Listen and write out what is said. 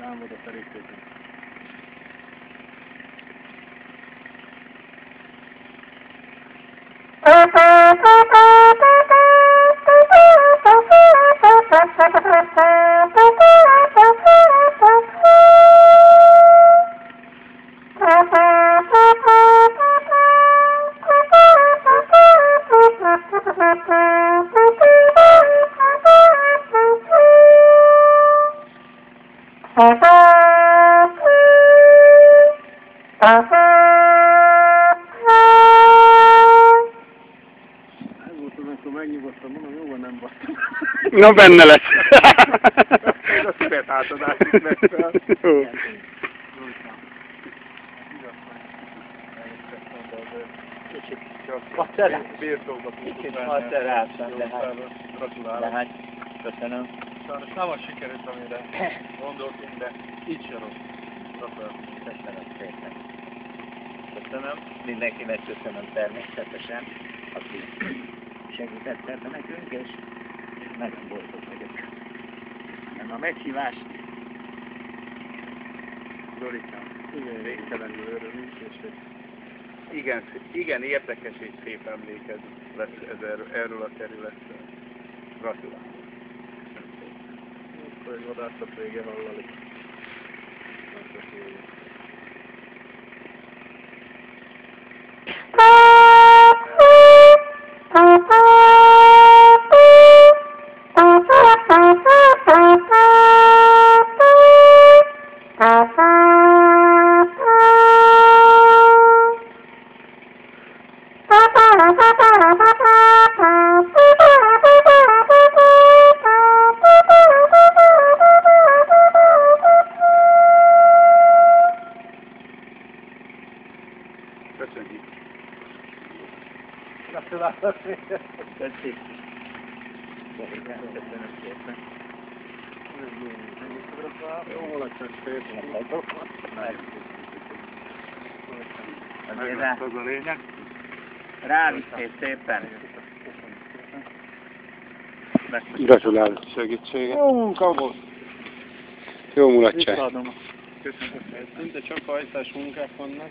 Álmod a felészéken. Akkor megnyugodtam, mondom, jó van, nem basztam. Na, benne lesz. A szület átadás is lesz fel. Jó. Birtokba Kicsit maceráltam, de hát köszönöm. Sajnos nem az sikerült, amire gondoltunk, de így sem rossz. Köszönöm szépen. Köszönöm. Mindenkinek köszönöm természetesen, aki segített ebben nekünk, és nagyon boldog vagyok. Nem a meghívás. Zorika, igen, végtelenül örülünk, és Igen, érdekes és szép emléked lesz erről a területről. Gratulálok. akkor egy vadászat vége hallani. Köszönjük. Gratulálok! Köszönjük. Köszönöm szépen. Jó volt, csak szép. Azért Az a lényeg. rávittél szépen. Gratulálok. Segítséget. Jó munka volt. Jó mulatság. Visszaadom. Köszönöm szépen. Szinte csak hajszás munkák vannak.